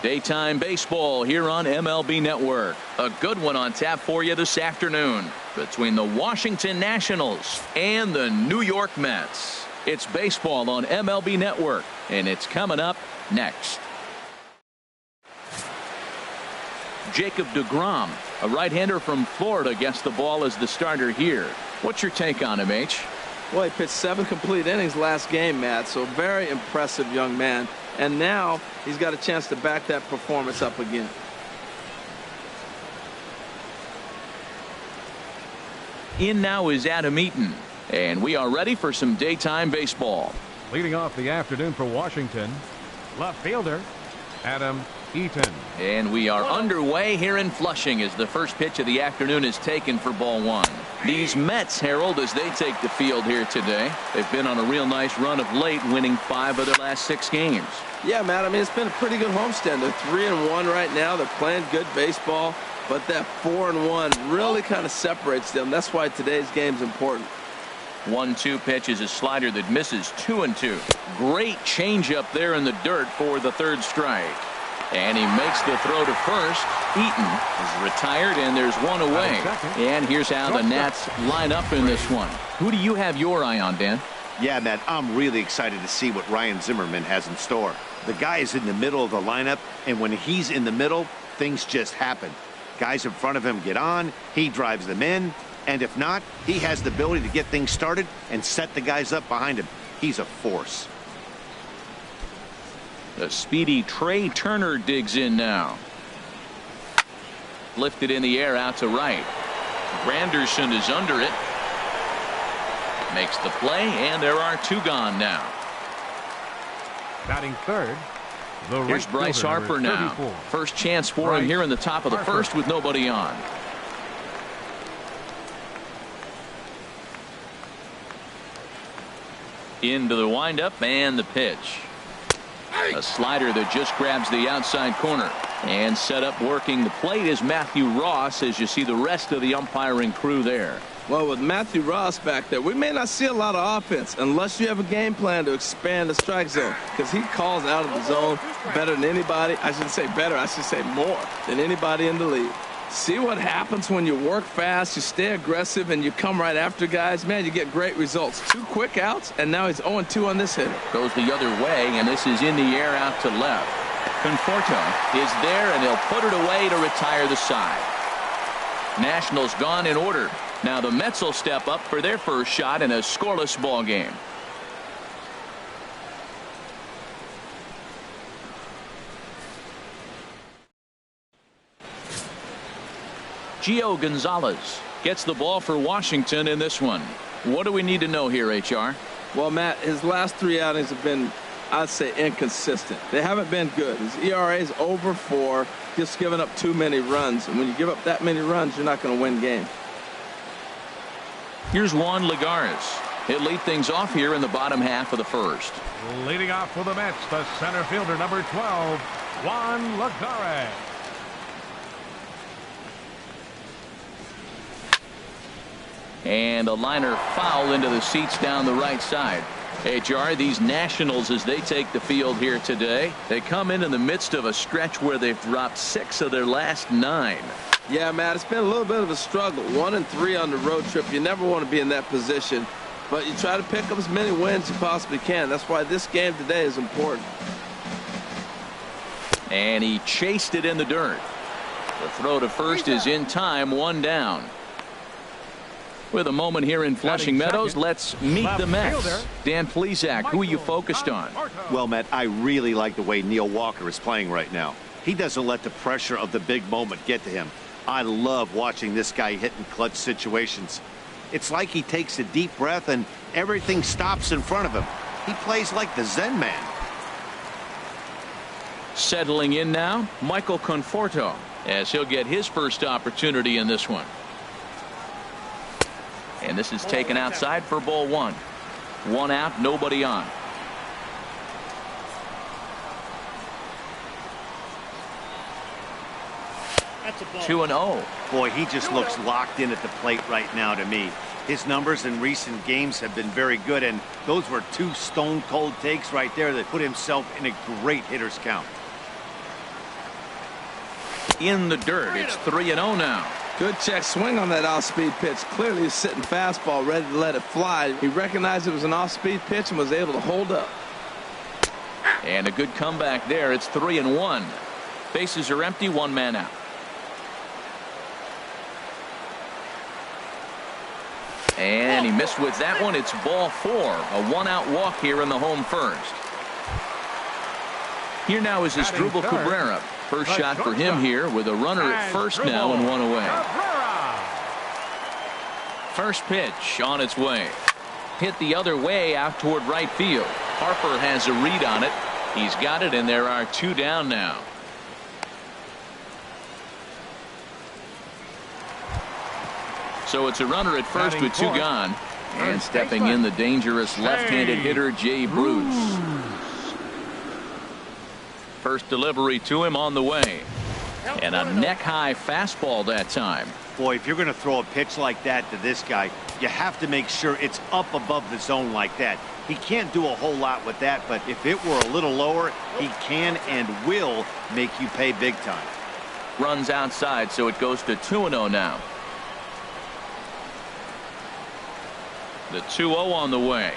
Daytime baseball here on MLB Network. A good one on tap for you this afternoon between the Washington Nationals and the New York Mets. It's baseball on MLB Network, and it's coming up next. Jacob deGrom, a right-hander from Florida, gets the ball as the starter here. What's your take on him, H? Well, he pitched 7 complete innings last game, Matt, so very impressive young man. And now he's got a chance to back that performance up again. In now is Adam Eaton, and we are ready for some daytime baseball. Leading off the afternoon for Washington, left fielder Adam Eaton. And we are underway here in Flushing as the first pitch of the afternoon is taken for ball 1. These Mets, Harold, as they take the field here today. They've been on a real nice run of late, winning 5 of their last 6 games. Yeah, Matt, I mean, it's been a pretty good homestand. They're 3-1 right now. They're playing good baseball, but that 4-1 really kind of separates them. That's why today's game's important. 1-2 pitch is a slider that misses 2-2. Great changeup there in the dirt for the 3rd strike. And he makes the throw to first. Eaton is retired, and there's one away. And here's how the Nats line up in this one. Who do you have your eye on, Dan? Yeah, Matt, I'm really excited to see what Ryan Zimmerman has in store. The guy is in the middle of the lineup, and when he's in the middle, things just happen. Guys in front of him get on, he drives them in, and if not, he has the ability to get things started and set the guys up behind him. He's a force. The speedy Trey Turner digs in now. Lifted in the air out to right. Granderson is under it. Makes the play, and there are 2 gone now. Batting third, here's Bryce Harper now. First chance for him here in the top of the first with nobody on. Into the windup and the pitch. A slider that just grabs the outside corner. And set up working the plate is Matthew Ross, as you see the rest of the umpiring crew there. Well, with Matthew Ross back there, we may not see a lot of offense unless you have a game plan to expand the strike zone, because he calls out of the zone better than anybody. I shouldn't say better, I should say more than anybody in the league. See what happens when you work fast, you stay aggressive, and you come right after guys. Man, you get great results. 2 quick outs, and now he's 0-2 on this hitter. Goes the other way, and this is in the air out to left. Conforto is there, and he'll put it away to retire the side. Nationals gone in order. Now the Mets will step up for their first shot in a scoreless ball game. Gio Gonzalez gets the ball for Washington in this one. What do we need to know here, HR? Well, Matt, his last 3 outings have been, I'd say, inconsistent. They haven't been good. His ERA is over 4, just giving up too many runs. And when you give up that many runs, you're not going to win games. Here's Juan Lagares. He'll lead things off here in the bottom half of the first. Leading off for the Mets, the center fielder, number 12, Juan Lagares. And a liner foul into the seats down the right side. HR, these Nationals, as they take the field here today, they come in the midst of a stretch where they've dropped 6 of their last 9. Yeah, Matt, it's been a little bit of a struggle. 1-3 on the road trip. You never want to be in that position, but you try to pick up as many wins as you possibly can. That's why this game today is important. And he chased it in the dirt. The throw to first is in time, 1 down. With a moment here in Flushing Meadows, let's meet the Mets. Dan Plesac, who are you focused on? Well, Matt, I really like the way Neil Walker is playing right now. He doesn't let the pressure of the big moment get to him. I love watching this guy hit in clutch situations. It's like he takes a deep breath and everything stops in front of him. He plays like the Zen man. Settling in now, Michael Conforto, as he'll get his first opportunity in this one. And this is taken outside for ball 1. 1 out, nobody on. That's a ball. 2-0. Boy, he just looks locked in at the plate right now to me. His numbers in recent games have been very good, and those were 2 stone-cold takes right there that put himself in a great hitter's count. In the dirt. It's 3-0 now. Good check swing on that off-speed pitch. Clearly he's sitting fastball ready to let it fly. He recognized it was an off-speed pitch and was able to hold up. And a good comeback there. It's 3-1. Bases are empty. One man out. And he missed with that one. It's ball 4. A one-out walk here in the home first. Here now is Asdrubal Cabrera. First shot for him here with a runner at first now and one away. First pitch on its way. Hit the other way out toward right field. Harper has a read on it. He's got it, and there are 2 down now. So it's a runner at first with 2 gone. And stepping in the dangerous left-handed hitter, Jay Bruce. First delivery to him on the way. And a neck-high fastball that time. Boy, if you're going to throw a pitch like that to this guy, you have to make sure it's up above the zone like that. He can't do a whole lot with that, but if it were a little lower, he can and will make you pay big time. Runs outside, so it goes to 2-0 now. The 2-0 on the way.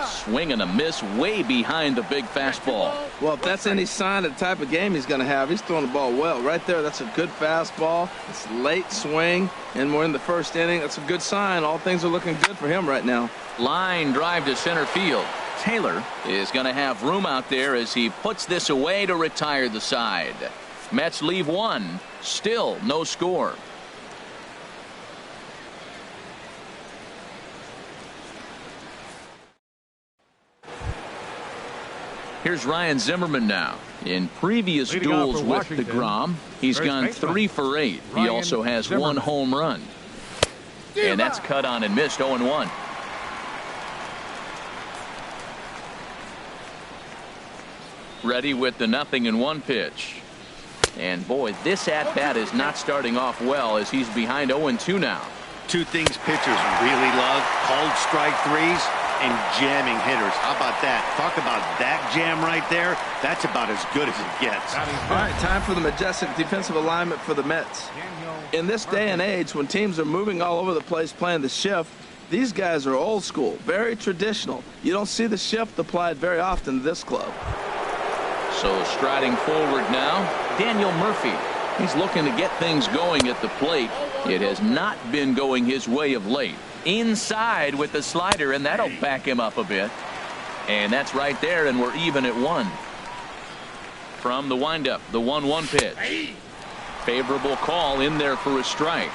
Swing and a miss way behind the big fastball. Well, if that's any sign of the type of game he's going to have, he's throwing the ball well. Right there, that's a good fastball. It's late swing, and we're in the first inning. That's a good sign. All things are looking good for him right now. Line drive to center field. Taylor is going to have room out there as he puts this away to retire the side. Mets leave 1. Still no score. Here's Ryan Zimmerman now. In previous duels with DeGrom, he's gone 3 for 8. He also has 1 home run. And that's cut on and missed. 0-1. Ready with the 0-1 pitch. And boy, this at-bat is not starting off well as he's behind 0-2 now. 2 things pitchers really love: called strike threes and jamming hitters. How about that? Talk about that jam right there. That's about as good as it gets. All right, time for the majestic defensive alignment for the Mets. In this day and age, when teams are moving all over the place playing the shift, these guys are old school, very traditional. You don't see the shift applied very often to this club. So striding forward now, Daniel Murphy. He's looking to get things going at the plate. It has not been going his way of late. Inside with the slider, and that'll back him up a bit. And that's right there, and we're even at 1. From the windup, the 1-1 pitch. Favorable call in there for a strike.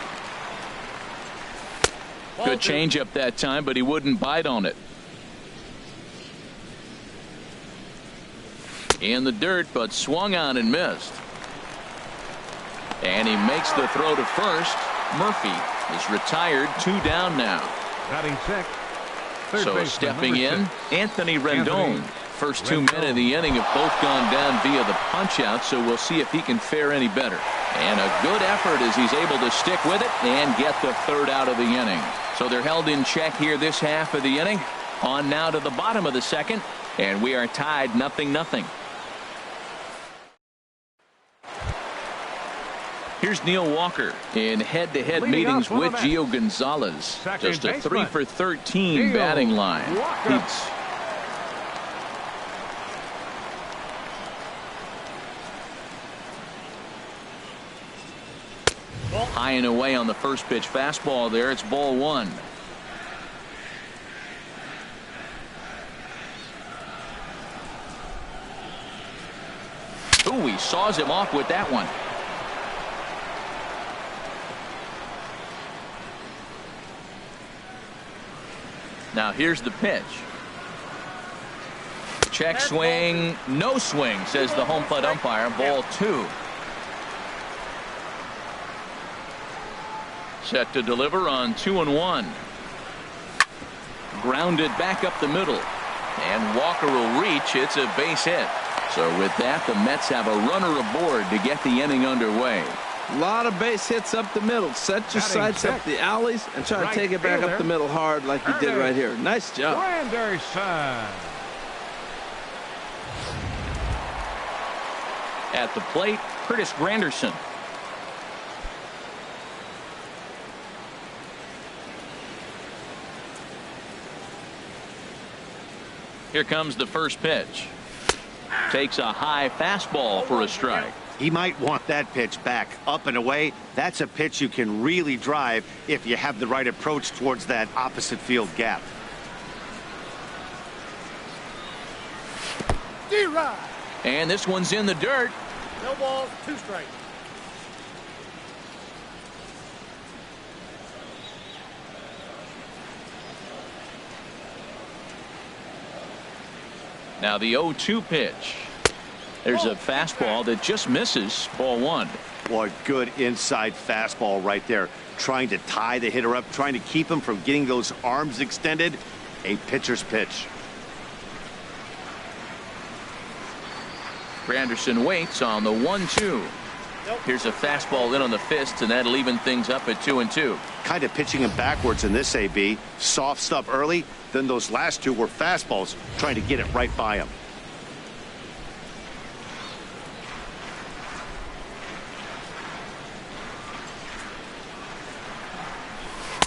Good changeup that time, but he wouldn't bite on it. In the dirt, but swung on and missed. And he makes the throw to first. Murphy is retired. 2 down now. Batting 6. So stepping in, Anthony Rendon. First 2 men of the inning have both gone down via the punch-out, so we'll see if he can fare any better. And a good effort as he's able to stick with it and get the 3rd out of the inning. So they're held in check here this half of the inning. On now to the bottom of the 2nd, and we are tied 0-0. Here's Neil Walker in head-to-head meetings with Gio Gonzalez. Just a 3 for 13 batting line. He's high and away on the first pitch fastball there. It's ball 1. Ooh, he saws him off with that one. Now here's the pitch. Check swing, no swing, says the home plate umpire. Ball 2. Set to deliver on 2-1. Grounded back up the middle. And Walker will reach. It's a base hit. So with that, the Mets have a runner aboard to get the inning underway. A lot of base hits up the middle. Set your sights up the alleys and try to take it back up the middle hard like you did right here. Nice job. At the plate, Curtis Granderson. Here comes the first pitch. Takes a high fastball for a strike. He might want that pitch back, up and away. That's a pitch you can really drive if you have the right approach towards that opposite field gap. And this one's in the dirt. No balls, 2 strikes. Now the 0-2 pitch. There's a fastball that just misses. Ball 1. Boy, good inside fastball right there. Trying to tie the hitter up, trying to keep him from getting those arms extended. A pitcher's pitch. Granderson waits on the 1-2. Here's a fastball in on the fist, and that'll even things up at 2-2. Kind of pitching him backwards in this AB. Soft stuff early, then those last 2 were fastballs, trying to get it right by him.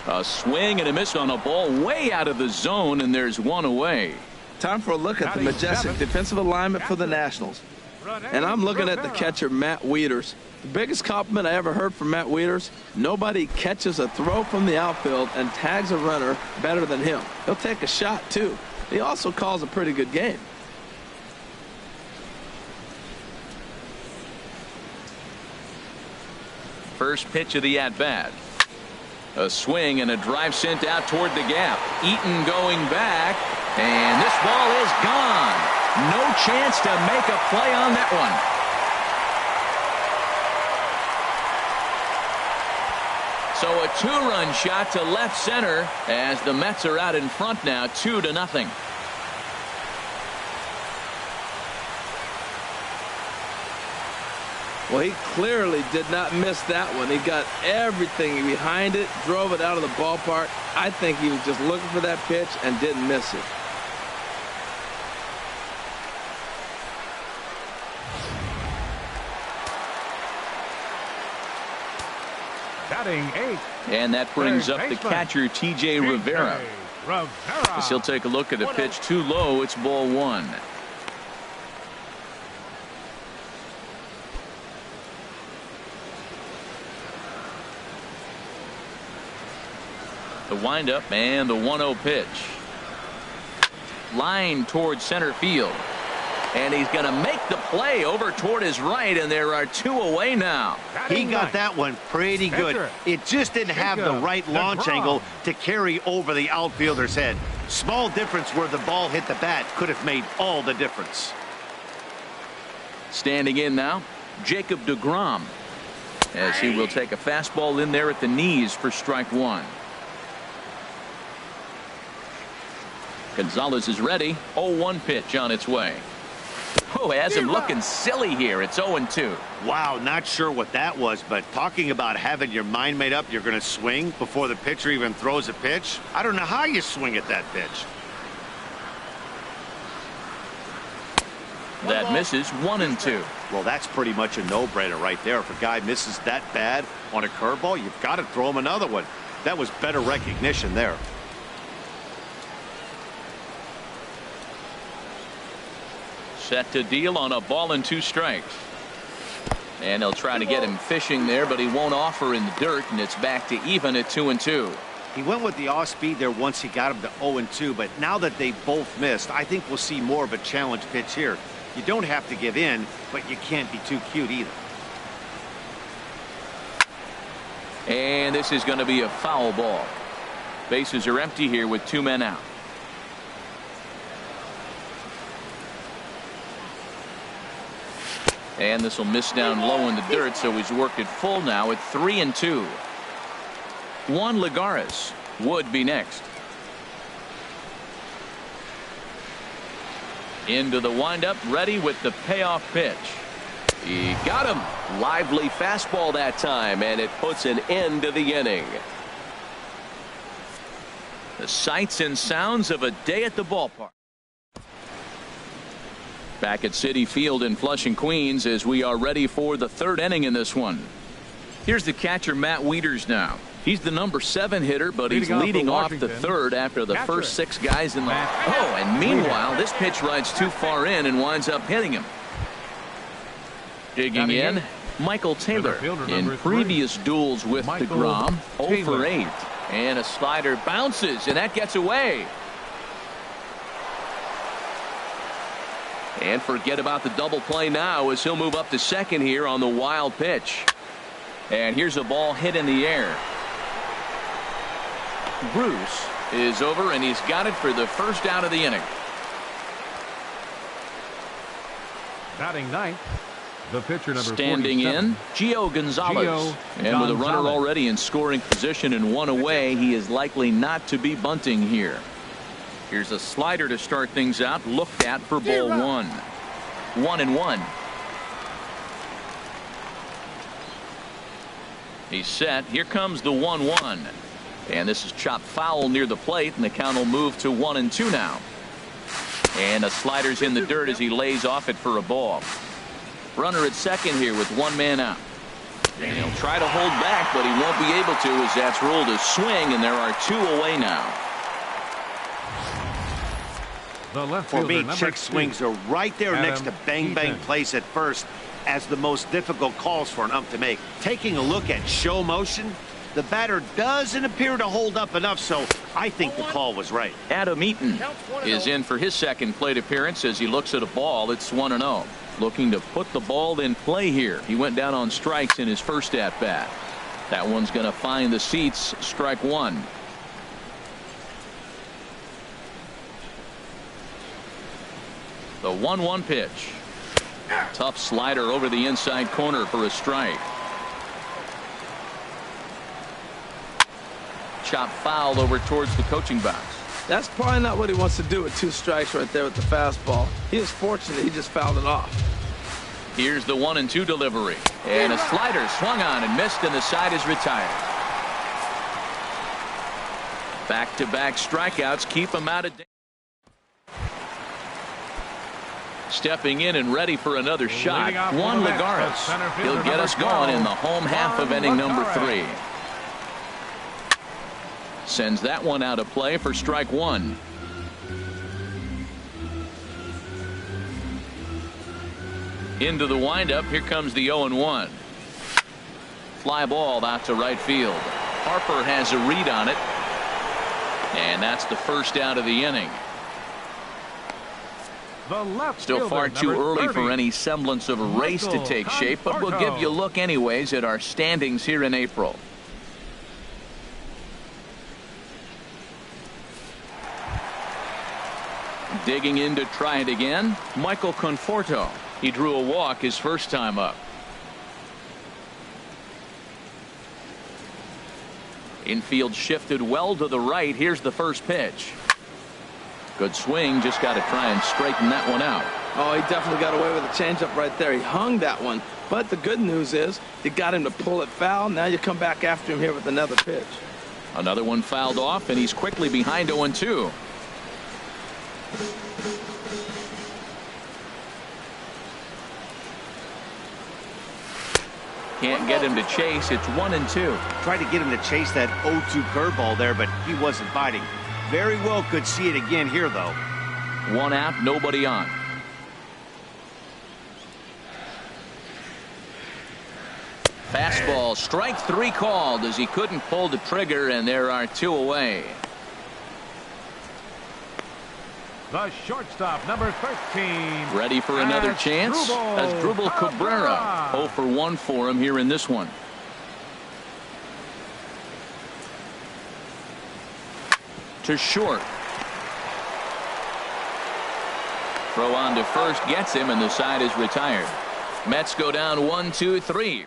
A swing and a miss on a ball way out of the zone, and there's 1 away. Time for a look at the majestic defensive alignment for the Nationals. And I'm looking at the catcher, Matt Wieters. The biggest compliment I ever heard from Matt Wieters: nobody catches a throw from the outfield and tags a runner better than him. He'll take a shot, too. He also calls a pretty good game. First pitch of the at-bat. A swing and a drive sent out toward the gap. Eaton going back, and this ball is gone. No chance to make a play on that one. So a 2-run shot to left center as the Mets are out in front now, 2-0. Well, he clearly did not miss that one. He got everything behind it, drove it out of the ballpark. I think he was just looking for that pitch and didn't miss it. Batting 8. And that brings up the catcher, T.J. Rivera. As he'll take a look at a pitch too low. It's ball 1. The windup and the 1-0 pitch. Line towards center field. And he's going to make the play over toward his right, and there are 2 away now. He got that one pretty good. It just didn't have the right launch angle to carry over the outfielder's head. Small difference where the ball hit the bat could have made all the difference. Standing in now, Jacob deGrom, as he will take a fastball in there at the knees for strike 1. Gonzalez is ready. 0-1 pitch on its way. Oh, has him looking silly here. It's 0-2. Wow, not sure what that was, but talking about having your mind made up you're going to swing before the pitcher even throws a pitch. I don't know how you swing at that pitch. That misses. 1-2. Well, that's pretty much a no-brainer right there. If a guy misses that bad on a curveball, you've got to throw him another one. That was better recognition there. Set to deal on a ball and 2 strikes. And they'll try to get him fishing there, but he won't offer in the dirt, and it's back to even at 2-2. He went with the off speed there once he got him to 0-2, but now that they both missed, I think we'll see more of a challenge pitch here. You don't have to give in, but you can't be too cute either. And this is going to be a foul ball. Bases are empty here with 2 men out. And this will miss down low in the dirt, so he's worked it full now at 3-2. Juan Lagares would be next. Into the windup, ready with the payoff pitch. He got him. Lively fastball that time, and it puts an end to the inning. The sights and sounds of a day at the ballpark. Back at Citi Field in Flushing, Queens, as we are ready for the third inning in this one. Here's the catcher, Matt Wieters now. He's the number 7 hitter, but he's leading off the third after the first 6 guys in the... Oh, and meanwhile, this pitch rides too far in and winds up hitting him. Digging in, Michael Taylor. In previous duels with DeGrom, 0 for 8. And a slider bounces, and that gets away. And forget about the double play now as he'll move up to second here on the wild pitch. And here's a ball hit in the air. Bruce is over, and he's got it for the first out of the inning. Batting ninth, the pitcher number standing 47. in, Gio Gonzalez. And with a runner already in scoring position and 1 away, he is likely not to be bunting here. Here's a slider to start things out, looked at for ball 1. 1-1. He's set. Here comes the 1-1. And this is chopped foul near the plate, and the count will move to 1-2 now. And a slider's in the dirt as he lays off it for a ball. Runner at second here with 1 man out. And he'll try to hold back, but he won't be able to as that's ruled a swing, and there are 2 away now. The left For me, fielder, check swings are right there next to bang bang plays at first as the most difficult calls for an ump to make. Taking a look at show motion, the batter doesn't appear to hold up enough, so I think the call was right. Adam Eaton is in for his second plate appearance as he looks at a ball. It's 1-0. Looking to put the ball in play here. He went down on strikes in his first at bat. That one's going to find the seats. Strike 1. The 1-1 pitch. Tough slider over the inside corner for a strike. Chop foul over towards the coaching box. That's probably not what he wants to do with 2 strikes right there with the fastball. He is fortunate he just fouled it off. Here's the 1-2 delivery. And a slider swung on and missed, and the side is retired. Back-to-back strikeouts keep him out of danger. Stepping in and ready for another shot, Juan Lagares. He'll get us going in the home half of inning number 3. Sends that one out of play for strike 1. Into the windup. Here comes the 0-1. Fly ball out to right field. Harper has a read on it. And that's the first out of the inning. Still far too early for any semblance of a race to take shape, but we'll give you a look anyways at our standings here in April. Digging in to try it again, Michael Conforto. He drew a walk his first time up. Infield shifted well to the right. Here's the first pitch. Good swing, just got to try and straighten that one out. Oh, he definitely got away with a changeup right there. He hung that one. But the good news is you got him to pull it foul. Now you come back after him here with another pitch. Another one fouled off, and he's quickly behind 0-2. Can't get him to chase. It's 1-2. Tried to get him to chase that 0-2 curveball there, but he wasn't biting. Very well could see it again here, though. 1 out, nobody on. Fastball, strike 3 called as he couldn't pull the trigger, and there are 2 away. The shortstop, number 13. Ready for another chance? Asdrubal Cabrera. 0 for 1 for him here in this one. To short. Throw on to first gets him, and the side is retired. Mets go down 1-2-3.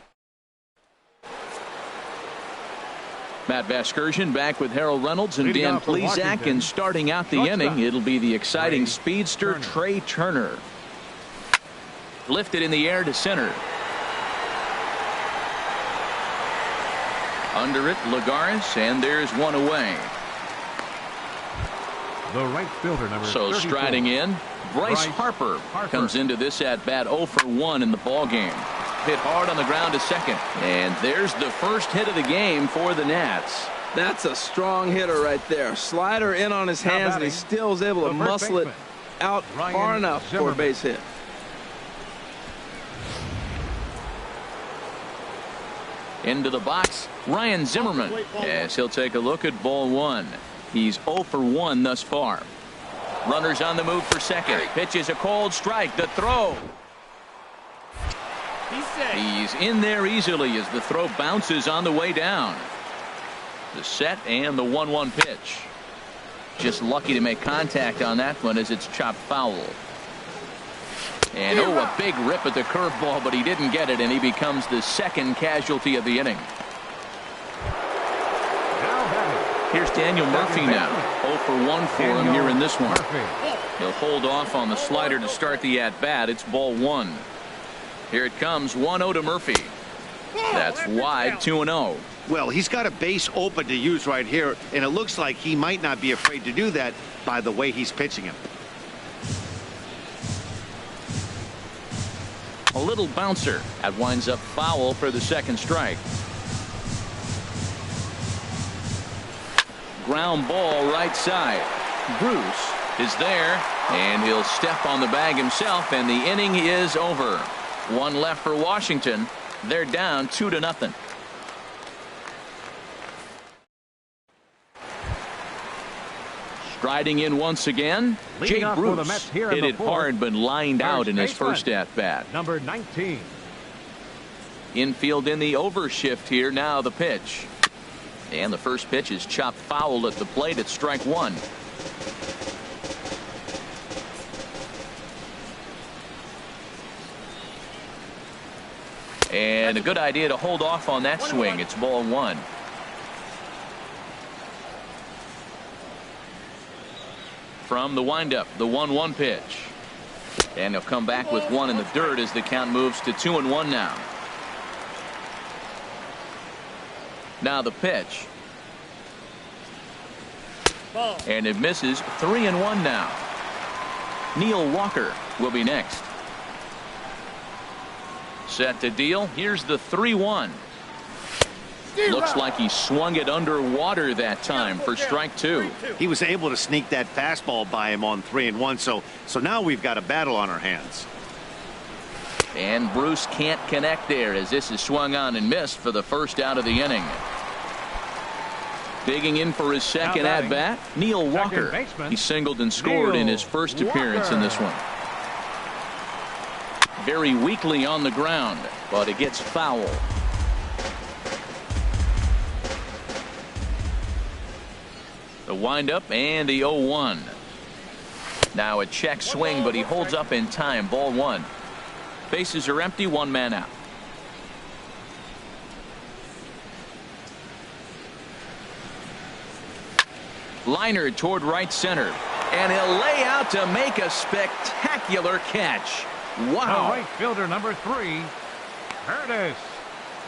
Matt Vasgersian back with Harold Reynolds and Dan Plesac, and starting out the inning, it'll be the exciting speedster Trey Turner. Lifted in the air to center. Under it, Lagares, and there's 1 away. The right fielder, number 34. So striding in, Bryce Harper comes into this at bat 0 for 1 in the ball game. Hit hard on the ground to second, and there's the first hit of the game for the Nats. That's a strong hitter right there. Slider in on his hands, and he still was able to muscle it out far enough for a base hit. Into the box, Ryan Zimmerman, as he'll take a look at ball 1. He's 0 for 1 thus far. Runners on the move for second. Pitch is a cold strike. The throw. He's in there easily as the throw bounces on the way down. The set and the 1-1 pitch. Just lucky to make contact on that one as it's chopped foul. And a big rip at the curveball, but he didn't get it, and he becomes the second casualty of the inning. Here's Daniel Murphy now. 0 for 1 for him here in this one. He'll hold off on the slider to start the at-bat. It's ball 1. Here it comes, 1-0 to Murphy. That's wide, 2-0. Well, he's got a base open to use right here, and it looks like he might not be afraid to do that by the way he's pitching him. A little bouncer. That winds up foul for the second strike. Ground ball right side. Bruce is there, and he'll step on the bag himself, and the inning is over. 1 left for Washington. They're down 2-0. Striding in once again, Jake Bruce hit it hard but lined out in his first at-bat. Number 19. Infield in the overshift here. Now the pitch. And the first pitch is chopped foul at the plate at strike 1. And a good idea to hold off on that swing. It's ball 1. From the windup, the 1-1 pitch. And he'll come back with 1 in the dirt as the count moves to 2-1 now. Now the pitch. And it misses. 3-1 now. Neil Walker will be next. Set to deal. Here's the 3-1. Looks like he swung it underwater that time for strike 2. He was able to sneak that fastball by him on 3-1. So now we've got a battle on our hands. And Bruce can't connect there as this is swung on and missed for the first out of the inning. Digging in for his second at bat, Neil Walker. He singled and scored in his first appearance in this one. Very weakly on the ground, but it gets foul. The windup and the 0-1. Now a check swing, but he holds up in time. Ball 1. Bases are empty. 1 man out. Liner toward right center, and he'll lay out to make a spectacular catch. Wow. The right fielder, number 3, Curtis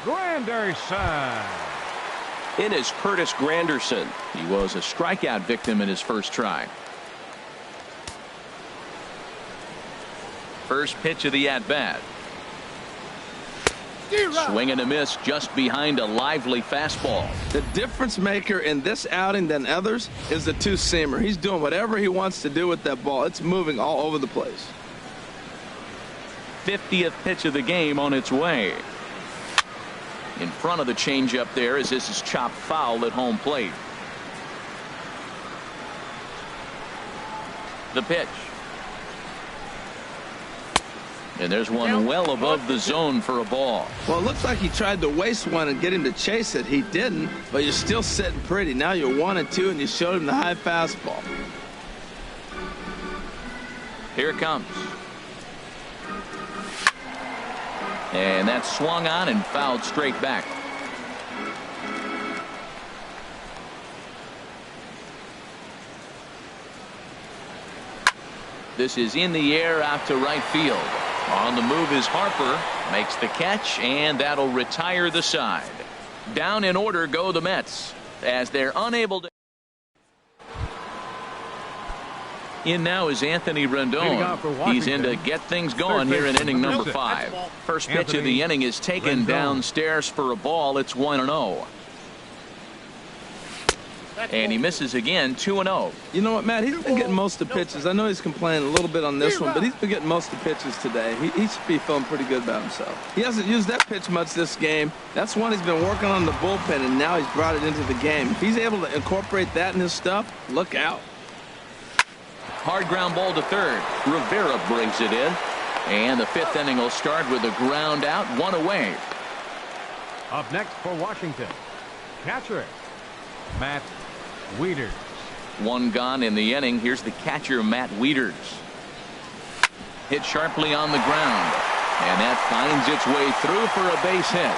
Granderson. It is Curtis Granderson. He was a strikeout victim in his first try. First pitch of the at-bat. Swing and a miss just behind a lively fastball. The difference maker in this outing than others is the two-seamer. He's doing whatever he wants to do with that ball. It's moving all over the place. 50th pitch of the game on its way. In front of the changeup there as this is chopped foul at home plate. The pitch. And there's one well above the zone for a ball. Well, it looks like he tried to waste one and get him to chase it. He didn't, but you're still sitting pretty. Now you're 1-2, and you showed him the high fastball. Here it comes. And that's swung on and fouled straight back. This is in the air out to right field. On the move is Harper, makes the catch, and that'll retire the side. Down in order go the Mets as they're unable to. In now is Anthony Leading off for Rendon. Washington. He's in to get things going here in inning number 5. First pitch of the Anthony inning is taken Rendon. downstairs for a ball. It's 1-0. And he misses again, 2-0. You know what, Matt? He's been getting most of the pitches. I know he's complaining a little bit on this one, but he's been getting most of the pitches today. He should be feeling pretty good about himself. He hasn't used that pitch much this game. That's one he's been working on the bullpen, and now he's brought it into the game. If he's able to incorporate that in his stuff, look out. Hard ground ball to third. Rivera brings it in. And the 5th inning will start with a ground out, 1 away. Up next for Washington, catcher Matt Wieters. 1 gone in the inning. Here's the catcher, Matt Wieters. Hit sharply on the ground. And that finds its way through for a base hit.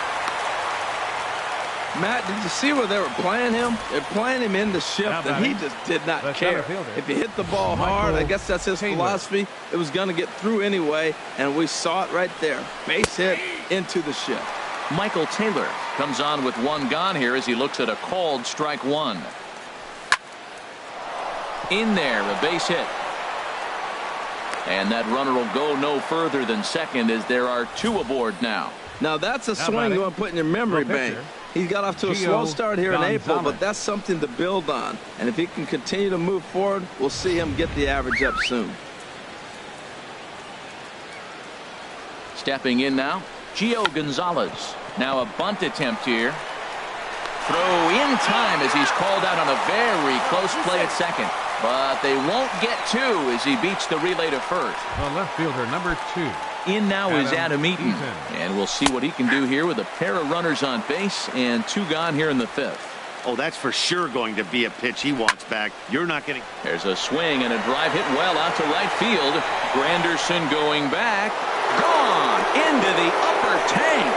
Matt, did you see where they were playing him? They're playing him in the shift, and he just did not care. If he hit the ball hard, I guess that's his philosophy. It was going to get through anyway, and we saw it right there. Base hit into the shift. Michael Taylor comes on with 1 gone here as he looks at a called strike 1. In there, a base hit. And that runner will go no further than second as there are 2 aboard now. Now that's a swing you want to put in your memory bank. He got off to a slow start here in April, but that's something to build on. And if he can continue to move forward, we'll see him get the average up soon. Stepping in now, Gio Gonzalez. Now a bunt attempt here. Throw in time as he's called out on a very close play at second. But they won't get 2 as he beats the relay to first. The left fielder, number 2. In now is Adam Eaton. And we'll see what he can do here with a pair of runners on base and 2 gone here in the 5th. Oh, that's for sure going to be a pitch he wants back. You're not going to. There's a swing and a drive hit well out to right field. Granderson going back. Gone into the upper tank.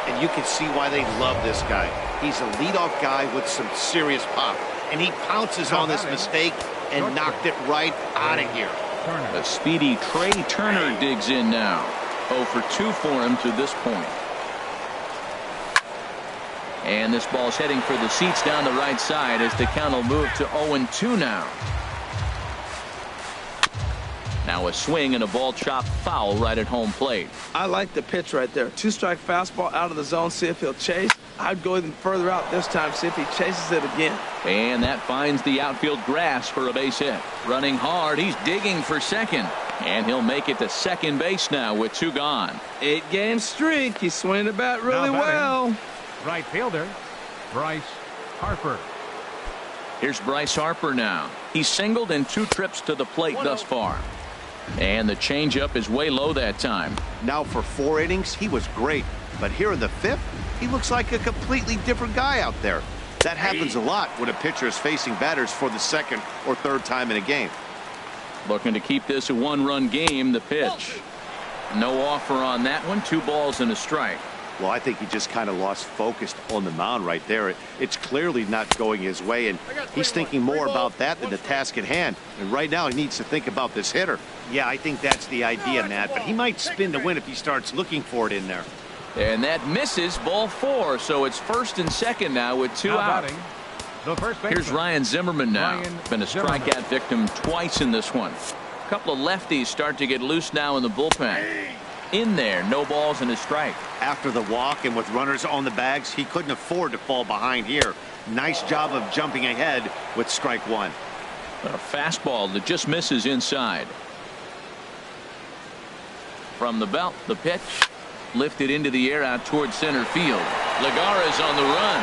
And you can see why they love this guy. He's a leadoff guy with some serious pop. And he pounces on this mistake and knocked it right out of here. A speedy Trey Turner digs in now. 0 for 2 for him to this point. And this ball's heading for the seats down the right side as the count will move to 0-2 now. Now a swing and a ball chopped foul right at home plate. I like the pitch right there. 2-strike fastball out of the zone, see if he'll chase. I'd go even further out this time, see if he chases it again. And that finds the outfield grass for a base hit. Running hard, he's digging for second. And he'll make it to second base now with 2 gone. 8-game streak. He's swinging the bat really well. Right fielder, Bryce Harper. Here's Bryce Harper now. He's singled in 2 trips to the plate thus far. And the changeup is way low that time. Now for 4 innings, he was great. But here in the 5th, he looks like a completely different guy out there. That happens a lot when a pitcher is facing batters for the 2nd or 3rd time in a game. Looking to keep this a 1-run game. The pitch. No offer on that one. 2 balls and a strike. Well, I think he just kind of lost focus on the mound right there. It's clearly not going his way, and he's thinking more about that than the task at hand. And right now, he needs to think about this hitter. Yeah, I think that's the idea, Matt, but he might spin to win if he starts looking for it in there. And that misses, ball 4, so it's 1st and 2nd now with 2 out. Here's Ryan Zimmerman now. Been a strikeout victim twice in this one. A couple of lefties start to get loose now in the bullpen. In there, no balls and a strike. After the walk and with runners on the bags, he couldn't afford to fall behind here. Nice job of jumping ahead with strike 1. A fastball that just misses inside. From the belt, the pitch. Lifted into the air out towards center field. Lagara's on the run.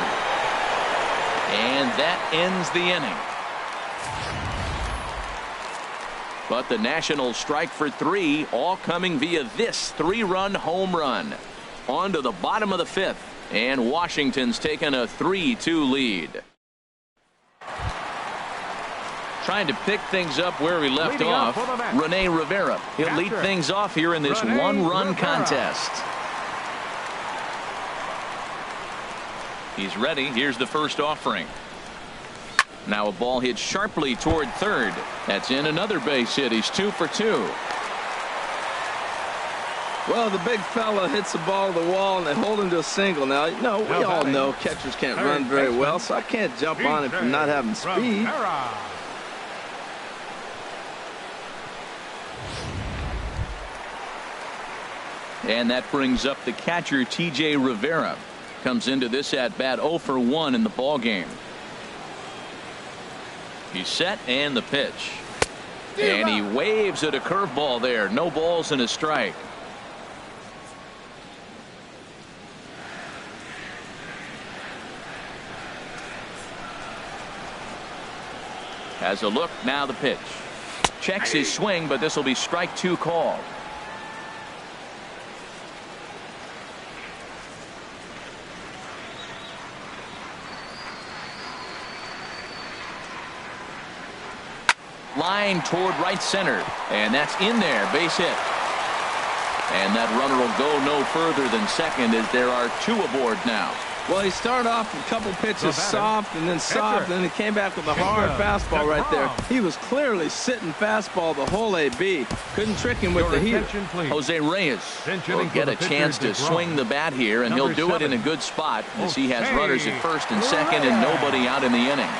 And that ends the inning. But the Nationals strike for 3, all coming via this 3-run home run. On to the bottom of the 5th, and Washington's taken a 3-2 lead. Trying to pick things up where we left off, Rene Rivera. He'll lead things off here in this 1-run contest. He's ready. Here's the first offering. Now a ball hit sharply toward third. That's in another base hit. He's 2 for 2. Well, the big fella hits the ball to the wall and they hold him to a single. Now, you know, we all know catchers can't run very well, so I can't jump on him for not having speed. And that brings up the catcher, T.J. Rivera. Comes into this at-bat 0 for 1 in the ball game. He's set and the pitch. And he waves at a curveball there. No balls and a strike. Has a look, now the pitch. Checks his swing, but this will be strike 2 called. Line toward right center, and that's in there, base hit. And that runner will go no further than second as there are 2 aboard now. Well, he started off a couple pitches soft and then soft, and then he came back with a hard fastball right there. He was clearly sitting fastball the whole AB. Couldn't trick him with the heat. Jose Reyes will get a chance to swing the bat here, and he'll do it in a good spot as he has runners at first and second and nobody out in the inning.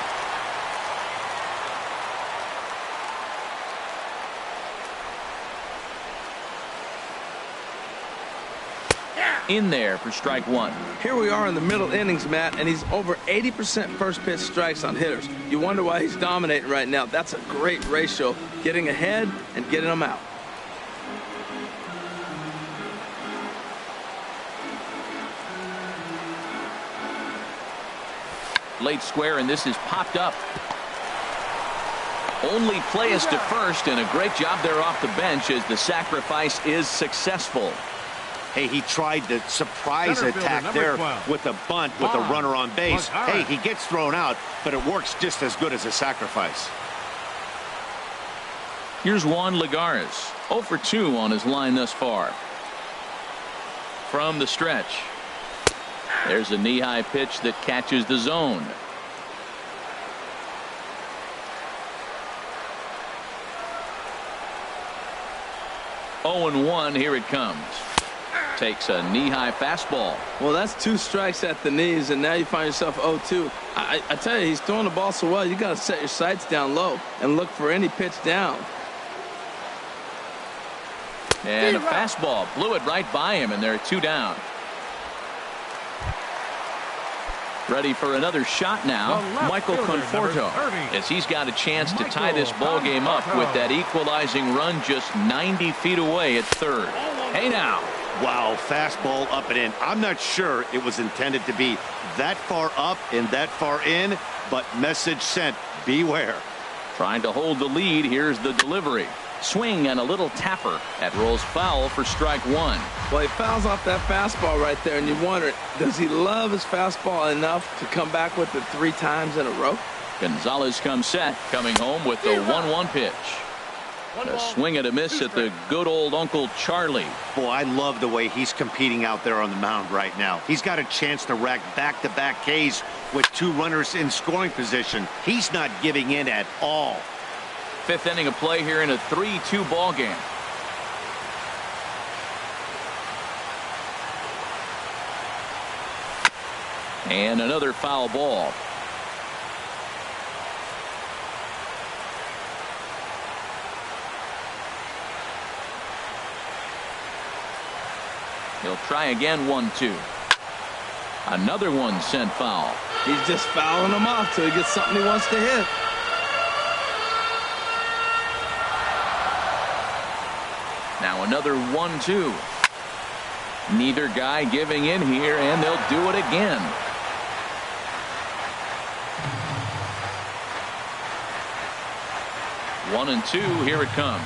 In there for strike 1. Here we are in the middle innings, Matt, and he's over 80% first pitch strikes on hitters. You wonder why he's dominating right now. That's a great ratio, getting ahead and getting them out. Late square, and this is popped up. Only play is to first, and a great job there off the bench as the sacrifice is successful. Hey, he tried the surprise attack there with a bunt with a runner on base. Hey, he gets thrown out, but it works just as good as a sacrifice. Here's Juan Lagares, 0 for 2 on his line thus far. From the stretch, there's a knee-high pitch that catches the zone. Oh and 1, here it comes. Takes a knee-high fastball. Well, that's 2 strikes at the knees, and now you find yourself 0-2. I tell you, he's throwing the ball so well, you got to set your sights down low and look for any pitch down. And a fastball blew it right by him, and there are 2 down. Ready for another shot now, Michael Conforto, as he's got a chance to tie this ball game up with that equalizing run just 90 feet away at third. Hey now. Wow, fastball up and in. I'm not sure it was intended to be that far up and that far in, but message sent, beware. Trying to hold the lead, here's the delivery. Swing and a little tapper. That rolls foul for strike 1. Well, he fouls off that fastball right there, and you wonder, does he love his fastball enough to come back with it 3 times in a row? Gonzalez comes set, coming home with the 1-1 pitch. A swing and a miss at the good old Uncle Charlie. Boy, I love the way he's competing out there on the mound right now. He's got a chance to rack back-to-back Ks with 2 runners in scoring position. He's not giving in at all. 5th inning of play here in a 3-2 ball game. And another foul ball. He'll try again, 1-2. Another one sent foul. He's just fouling them off till he gets something he wants to hit. Now another 1-2. Neither guy giving in here, and they'll do it again. One and 2, here it comes.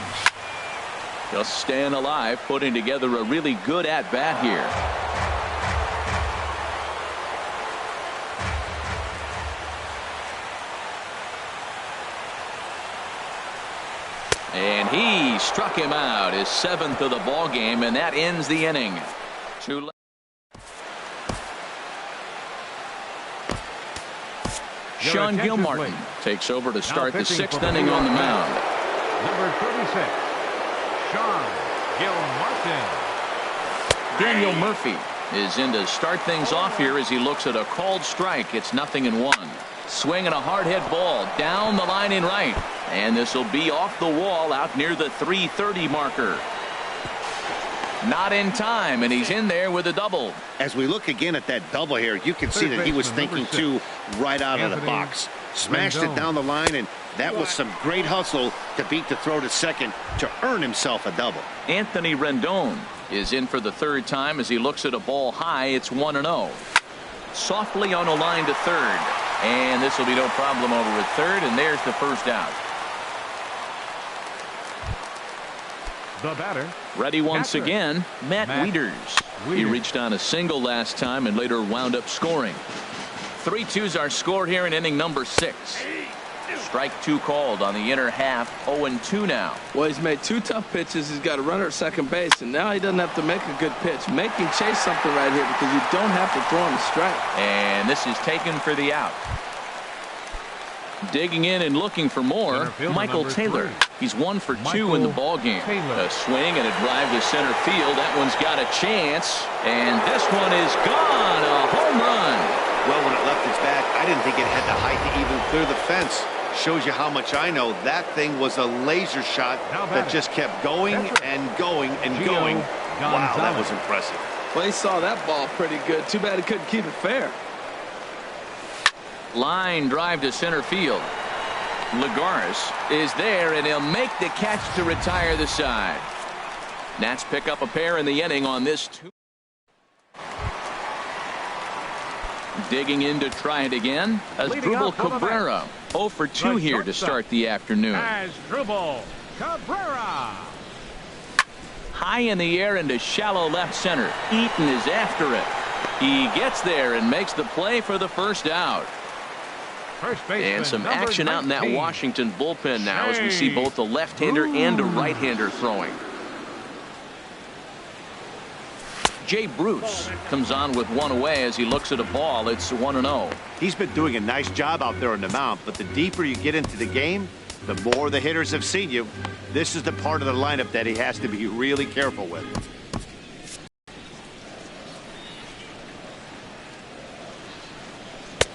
Just staying alive, putting together a really good at-bat here. And he struck him out, his 7th of the ball game, and that ends the inning. Sean Gilmartin takes over to start the 6th inning on the mound. Number 36, Sean Gilmartin. Daniel Murphy is in to start things off here as he looks at a called strike. It's 0-1. Swinging a hard hit ball down the line in right. And this will be off the wall out near the 330 marker. Not in time, and he's in there with a double. As we look again at that double here, you can see that he was thinking too right out of the box. Smashed it down the line, and that was some great hustle to beat the throw to second to earn himself a double. Anthony Rendon is in for the third time as he looks at a ball high. It's 1-0. Softly on a line to third, and this will be no problem over at third, and there's the first out. The batter. Ready once again, Matt Wieters. He reached on a single last time and later wound up scoring. 3-2's our score here in inning number 6. Strike 2 called on the inner half. 0-2 now. Well, he's made 2 tough pitches. He's got a runner at second base, and now he doesn't have to make a good pitch. Make him chase something right here because you don't have to throw him a strike. And this is taken for the out. Digging in and looking for more, Michael Taylor. He's 1 for 2 in the ball game. A swing and a drive to center field. That one's got a chance, and this one is gone. A home run. Well, when it left its bat, I didn't think it had the height to even clear the fence. Shows you how much I know. That thing was a laser shot that just kept going and going and going. Wow, that was impressive. Well, he saw that ball pretty good. Too bad he couldn't keep it fair. Line drive to center field. Lagares is there, and he'll make the catch to retire the side. Nats pick up a pair in the inning on this 2. Digging in to try it again. Asdrubal Cabrera 0 for 2 here to start the afternoon. Asdrubal Cabrera. High in the air into shallow left center. Eaton is after it. He gets there and makes the play for the first out. And some action out in that Washington bullpen now as we see both a left-hander and a right-hander throwing. Jay Bruce comes on with 1 away as he looks at a ball. It's 1-0. He's been doing a nice job out there on the mound, but the deeper you get into the game, the more the hitters have seen you. This is the part of the lineup that he has to be really careful with.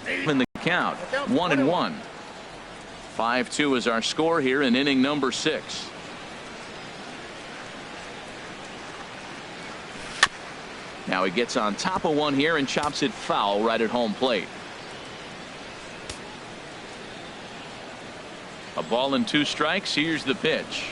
In the count, 1-1. 5-2 is our score here in inning number 6. Now he gets on top of one here and chops it foul right at home plate. A ball and 2 strikes. Here's the pitch.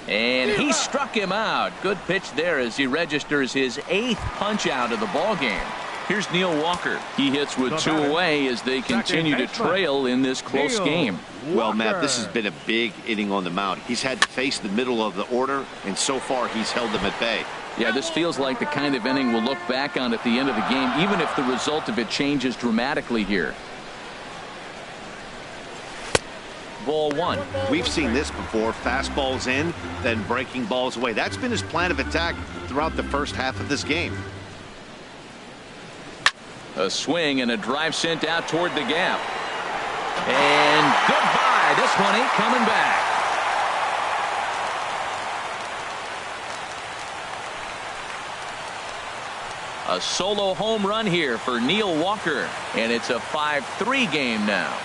And he struck him out. Good pitch there as he registers his 8th punch out of the ball game. Here's Neil Walker. He hits with 2 away as they continue to trail in this close game. Well, Matt, this has been a big inning on the mound. He's had to face the middle of the order, and so far he's held them at bay. Yeah, this feels like the kind of inning we'll look back on at the end of the game, even if the result of it changes dramatically here. Ball 1. We've seen this before. Fastballs in, then breaking balls away. That's been his plan of attack throughout the first half of this game. A swing and a drive sent out toward the gap. And goodbye. This one ain't coming back. A solo home run here for Neil Walker. And it's a 5-3 game now.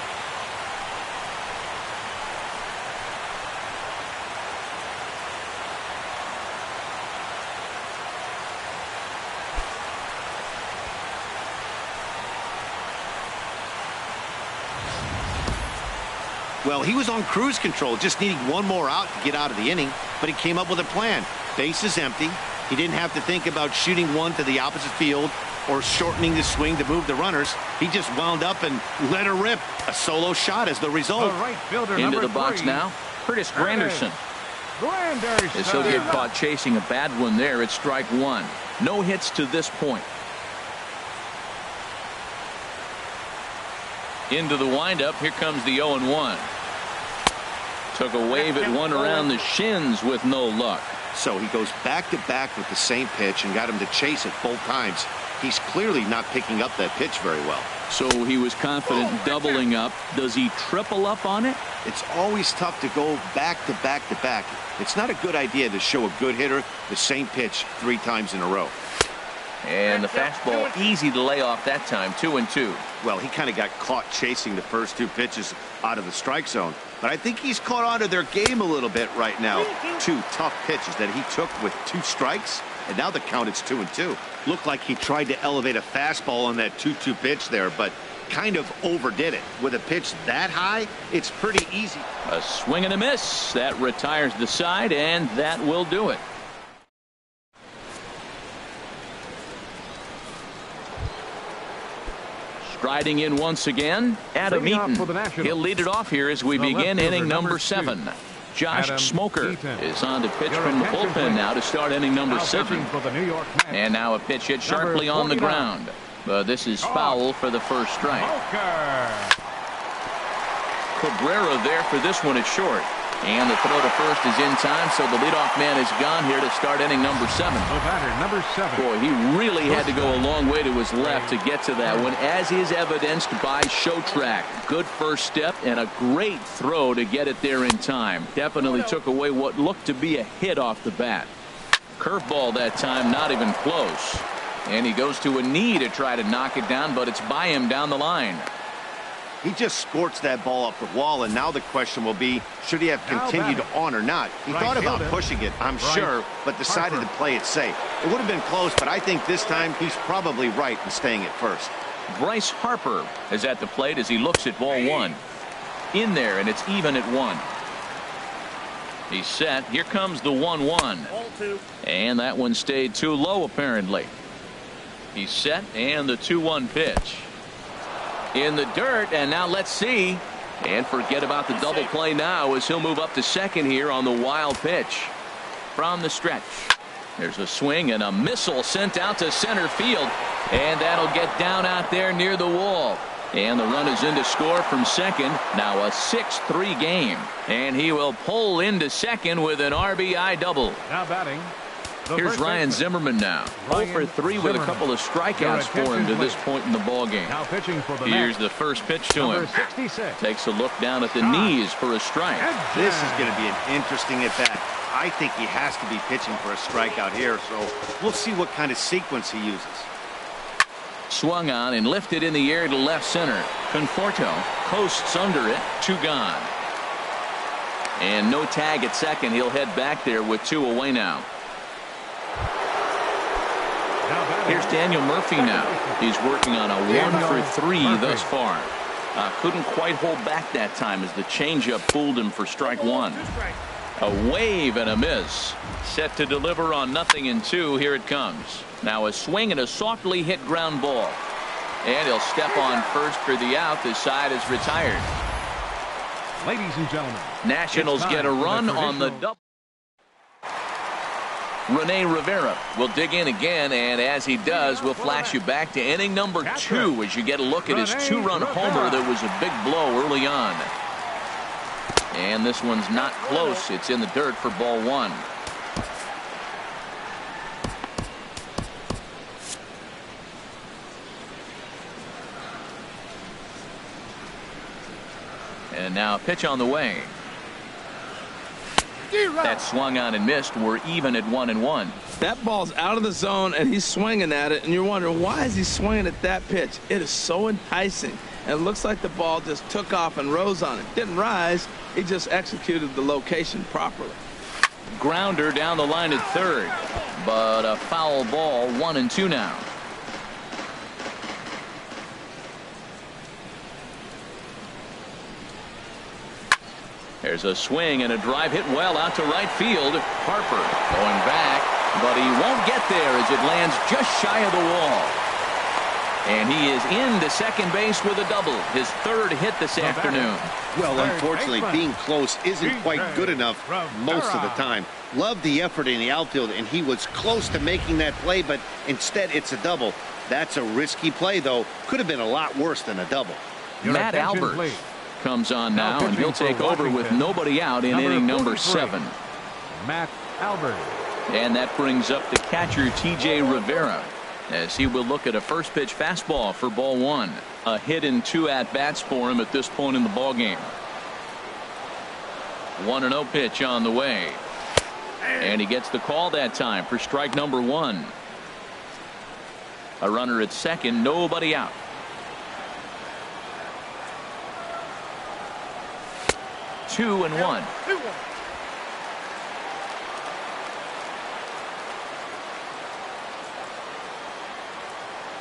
Well, he was on cruise control, just needing one more out to get out of the inning, but he came up with a plan. Base is empty. He didn't have to think about shooting one to the opposite field or shortening the swing to move the runners. He just wound up and let her rip. A solo shot as the result. Right fielder, into the box now, Curtis Granderson. As he'll get caught chasing a bad one there. It's strike 1. No hits to this point. Into the windup. Here comes the 0-1. Took a wave at one around the shins with no luck. So he goes back-to-back with the same pitch and got him to chase it both times. He's clearly not picking up that pitch very well. So he was confident doubling up. Does he triple up on it? It's always tough to go back-to-back-to-back. It's not a good idea to show a good hitter the same pitch 3 times in a row. And the fastball easy to lay off that time, 2-2. Well, he kind of got caught chasing the first two pitches out of the strike zone. But I think he's caught on to their game a little bit right now. Two tough pitches that he took with 2 strikes, and now the count is 2-2. Looked like he tried to elevate a fastball on that 2-2 pitch there, but kind of overdid it. With a pitch that high, it's pretty easy. A swing and a miss. That retires the side, and that will do it. Striding in once again, Adam Eaton. He'll lead it off here as we begin inning number 7. Josh Smoker is on to pitch from the bullpen now to start inning number 7. And now a pitch hit sharply on the ground. But this is foul for the first strike. Cabrera there for this one at short. And the throw to first is in time, so the leadoff man is gone here to start inning number 7. Number 7. Boy, he really had to go a long way to his left to get to that one, as is evidenced by Showtrack. Good first step and a great throw to get it there in time. Definitely took away what looked to be a hit off the bat. Curveball that time, not even close. And he goes to a knee to try to knock it down, but it's by him down the line. He just scorched that ball up the wall, and now the question will be, should he have continued on or not? He thought about pushing it, I'm sure, but decided to play it safe. It would have been close, but I think this time he's probably right in staying at first. Bryce Harper is at the plate as he looks at ball 1. In there, and it's even at 1. He's set. Here comes the 1-1. And that one stayed too low, apparently. He's set, and the 2-1 pitch. In the dirt, and now let's see. And forget about the double play now as he'll move up to second here on the wild pitch. From the stretch. There's a swing and a missile sent out to center field. And that'll get down out there near the wall. And the run is in to score from second. Now a 6-3 game. And he will pull into second with an RBI double. Now batting. Here's Ryan Zimmerman now. 0 for 3 with a couple of strikeouts for him to this point in the ballgame. Now pitching for the Here's the first pitch to him. 66. Takes a look down at the knees for a strike. This is going to be an interesting at bat. I think he has to be pitching for a strikeout here, so we'll see what kind of sequence he uses. Swung on and lifted in the air to left center. Conforto coasts under it. 2 gone. And no tag at second. He'll head back there with 2 away now. Here's Daniel Murphy now. He's working on a 1 for 3 thus far. Couldn't quite hold back that time as the changeup fooled him for strike 1. A wave and a miss. Set to deliver on 0-2. Here it comes. Now a swing and a softly hit ground ball. And he'll step on first for the out. The side is retired. Ladies and gentlemen, Nationals get a run on the double. Rene Rivera will dig in again, and as he does, we'll flash you back to inning number 2 as you get a look at his 2-run homer that was a big blow early on. And this one's not close. It's in the dirt for ball 1. And now a pitch on the way. That swung on and missed. We're even at 1-1. That ball's out of the zone, and he's swinging at it, and you're wondering, why is he swinging at that pitch? It is so enticing. And it looks like the ball just took off and rose on it. Didn't rise. He just executed the location properly. Grounder down the line at third. But a foul ball, 1-2 now. There's a swing and a drive hit well out to right field. Harper going back, but he won't get there as it lands just shy of the wall. And he is into second base with a double, his 3rd hit this afternoon. Well, unfortunately, being close isn't quite good enough most of the time. Loved the effort in the outfield, and he was close to making that play, but instead it's a double. That's a risky play, though. Could have been a lot worse than a double. Matt Albert comes on now, and he'll take over with nobody out in inning number 7. Matt Albert. And that brings up the catcher T.J. Rivera as he will look at a first pitch fastball for ball 1. A hit in 2 at-bats for him at this point in the ballgame. 1-0 pitch on the way. And he gets the call that time for strike number 1. A runner at second, nobody out. Two and one. 2-1.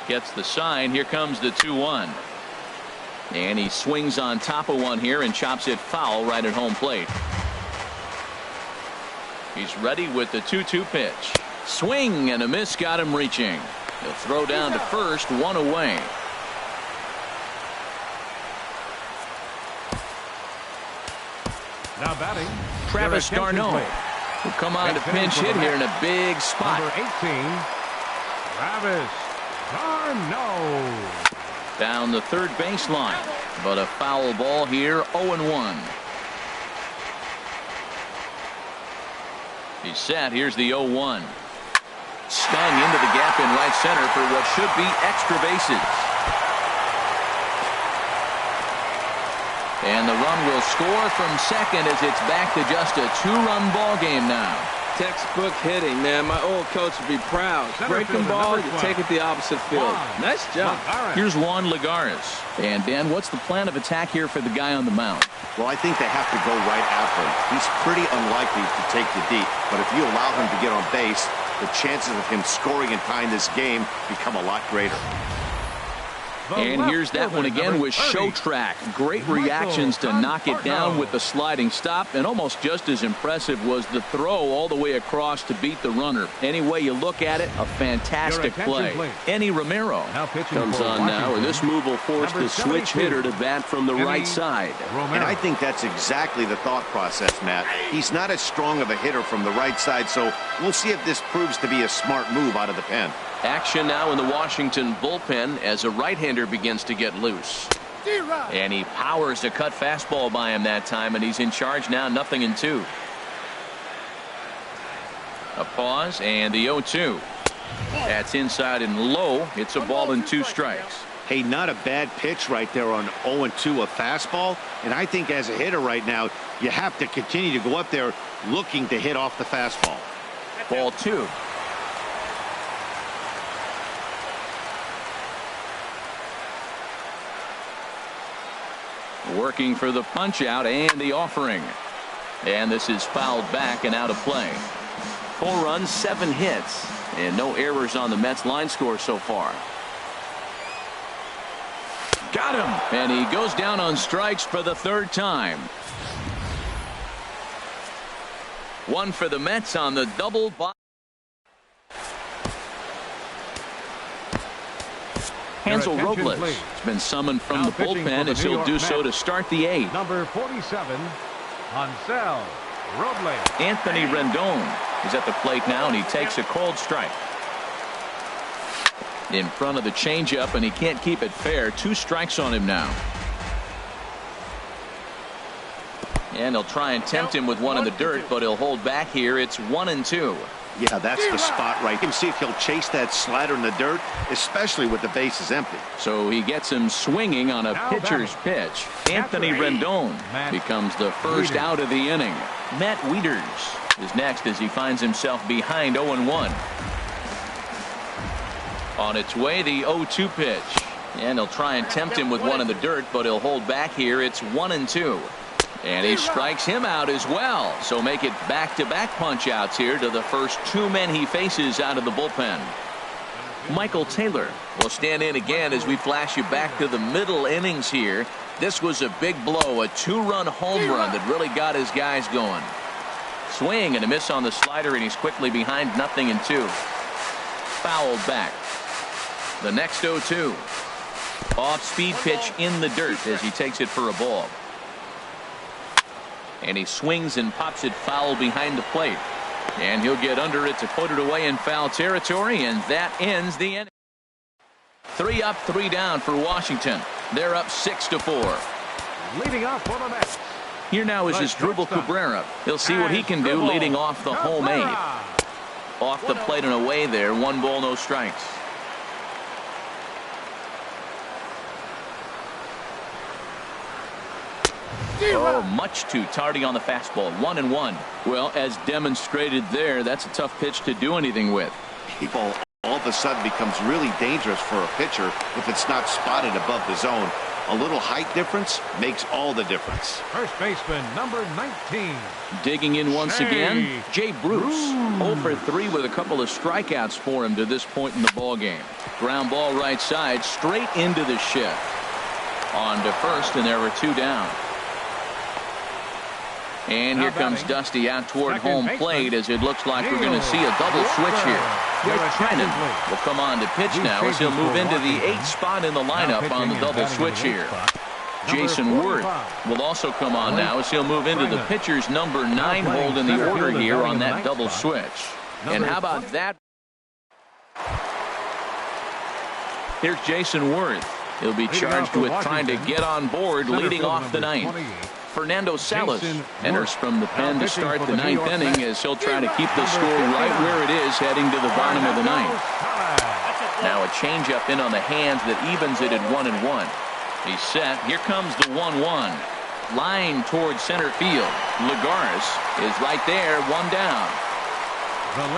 Gets the sign. Here comes the 2-1. And he swings on top of one here and chops it foul right at home plate. He's ready with the 2-2 pitch. Swing and a miss, got him reaching. He'll throw down to first, one away. Now batting, Travis d'Arnaud will come on to pinch hit here in a big spot. number 18, Travis d'Arnaud. Down the third baseline, but a foul ball here, 0-1. He's set. Here's the 0-1. Stung into the gap in right center for what should be extra bases. And the run will score from second as it's back to just a two-run ball game now. Textbook hitting, man. My old coach would be proud. Breaking ball, you take it the opposite field. Nice job. Here's Juan Lagares. And Dan, what's the plan of attack here for the guy on the mound? Well, I think they have to go right after him. He's pretty unlikely to take you deep, but if you allow him to get on base, the chances of him scoring and tying this game become a lot greater. And here's that one again with Show Track. Great reactions to knock it down with the sliding stop, and almost just as impressive was the throw all the way across to beat the runner. Any way you look at it, a fantastic play. Eddie Romero comes on now, and this move will force the switch hitter to bat from the right side. And I think that's exactly the thought process, Matt. He's not as strong of a hitter from the right side, so we'll see if this proves to be a smart move out of the pen. Action now in the Washington bullpen as a right-hander begins to get loose. And he powers a cut fastball by him that time, and he's in charge now, 0-2. A pause and the 0-2. That's inside and low. It's a ball and 2 strikes. Hey, not a bad pitch right there on 0-2, a fastball. And I think as a hitter right now, you have to continue to go up there looking to hit off the fastball. Ball 2. Working for the punch out and the offering. And this is fouled back and out of play. 4 runs, 7 hits, and no errors on the Mets line score so far. Got him, and he goes down on strikes for the 3rd time. 1 for the Mets on the double. Hansel Robles has been summoned from the bullpen as he'll do so to start the 8th. Number 47, Hansel Robles. Anthony Rendon is at the plate now, and he takes a cold strike. In front of the changeup, and he can't keep it fair. 2 strikes on him now. And they'll try and tempt him with one in the dirt, but he'll hold back here. It's 1-2. Yeah, that's the spot right. You can see if he'll chase that slider in the dirt, especially with the bases empty. So he gets him swinging on a pitcher's pitch. Anthony Rendon becomes the first out of the inning. Matt Wieters is next as he finds himself behind 0-1. On its way, the 0-2 pitch. And he'll try and tempt him with one in the dirt, but he'll hold back here. It's 1-2. And he strikes him out as well. So make it back-to-back punch-outs here to the first 2 men he faces out of the bullpen. Michael Taylor will stand in again as we flash you back to the middle innings here. This was a big blow, a 2-run home run that really got his guys going. Swing and a miss on the slider, and he's quickly behind 0-2. Fouled back. The next 0-2. Off-speed pitch in the dirt as he takes it for a ball. And he swings and pops it foul behind the plate. And he'll get under it to put it away in foul territory, and that ends the inning. 3 up, 3 down for Washington. They're up 6-4. Leading off for the Mets. Here now is Asdrubal Cabrera. He'll see what he can do leading off the home 8. Off the plate and away there. 1 ball, no strikes. Oh, much too tardy on the fastball. 1-1. Well, as demonstrated there, that's a tough pitch to do anything with. People all of a sudden becomes really dangerous for a pitcher if it's not spotted above the zone. A little height difference makes all the difference. First baseman, number 19. Digging in once again, Jay Bruce. 0 for 3 with a couple of strikeouts for him to this point in the ball game. Ground ball right side, straight into the shift. On to first, and there were 2 down. And here comes Dusty out toward home plate as it looks like we're going to see a double switch here. Rick Trennan will come on to pitch now as he'll move into the 8th spot in the lineup on the double switch here. Jason Worth will also come on now as he'll move into the pitcher's number 9 hold in the order here on that double switch. And how about that? Here's Jason Worth. He'll be charged with trying to get on board leading off the 9th. Fernando Salas enters from the pen to start the 9th inning as he'll try to keep the score right where it is heading to the bottom of the 9th. Now a changeup in on the hands that evens it at 1-1. He's set. Here comes the 1-1. Line towards center field. Lagares is right there, 1 down.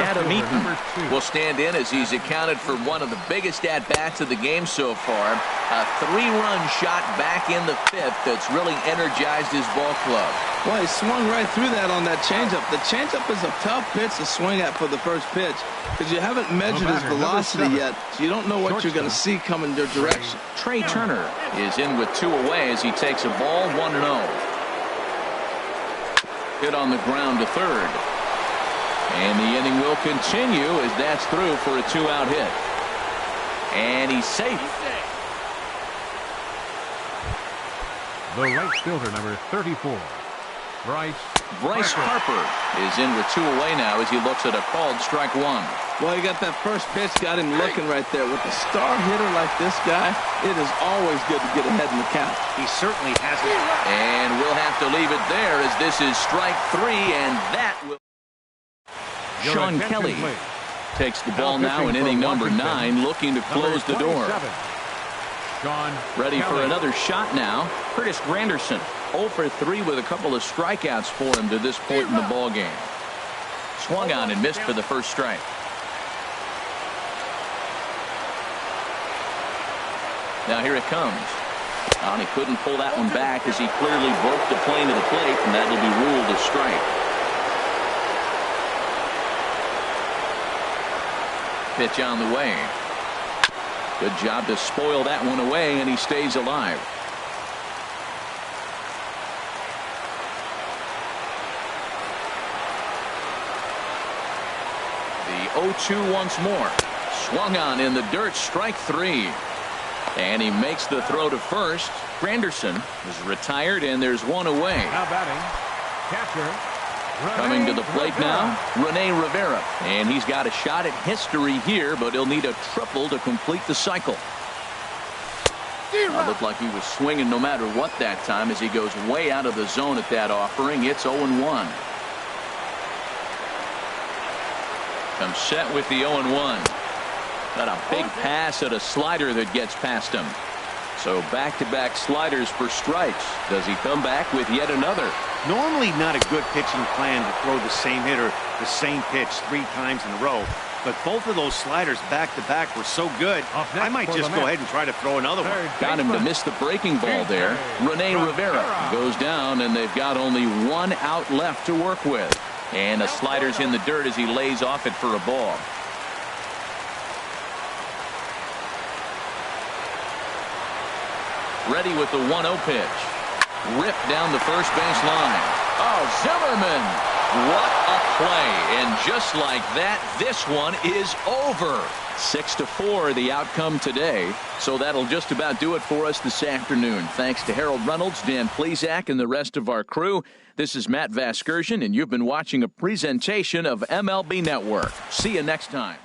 Adam Eaton will stand in as he's accounted for one of the biggest at-bats of the game so far. A 3-run shot back in the 5th that's really energized his ball club. Well, he swung right through that on that changeup. The changeup is a tough pitch to swing at for the first pitch because you haven't measured his velocity yet, so you don't know what you're going to see coming your direction. Trey Turner is in with 2 away as he takes a ball 1-0. Hit on the ground to third. And the inning will continue as that's through for a 2-out hit. And he's safe. The right fielder, number 34. Bryce Harper is in with 2 away now as he looks at a called strike 1. Well, he got that first pitch, got him looking right there. With a star hitter like this guy, it is always good to get ahead in the count. He certainly has it. And we'll have to leave it there as this is strike 3, and that will... Sean Kelly takes the ball now in inning number 9, looking to close the door. Ready for another shot now. Curtis Granderson, 0 for 3 with a couple of strikeouts for him to this point in the ball game. Swung on and missed for the first strike. Now here it comes. And he couldn't pull that one back as he clearly broke the plane of the plate, and that'll be ruled a strike. Pitch on the way. Good job to spoil that one away, and he stays alive. The 0-2 once more. Swung on in the dirt, strike 3. And he makes the throw to first. Granderson is retired, and there's 1 away. Now batting, catcher. Coming to the plate now, Rene Rivera. And he's got a shot at history here, but he'll need a triple to complete the cycle. It looked like he was swinging no matter what that time as he goes way out of the zone at that offering. It's 0-1. Comes set with the 0-1. Got a big pass at a slider that gets past him. So back-to-back sliders for strikes. Does he come back with yet another? Normally not a good pitching plan to throw the same hitter the same pitch 3 times in a row. But both of those sliders back-to-back were so good, I might just go ahead and try to throw another one. Got him to miss the breaking ball there. Rene Rivera goes down, and they've got only 1 out left to work with. And the slider's in the dirt as he lays off it for a ball. Ready with the 1-0 pitch. Ripped down the first base line. Oh, Zimmerman. What a play. And just like that, this one is over. 6-4 the outcome today. So that'll just about do it for us this afternoon. Thanks to Harold Reynolds, Dan Plesac, and the rest of our crew. This is Matt Vasgersian, and you've been watching a presentation of MLB Network. See you next time.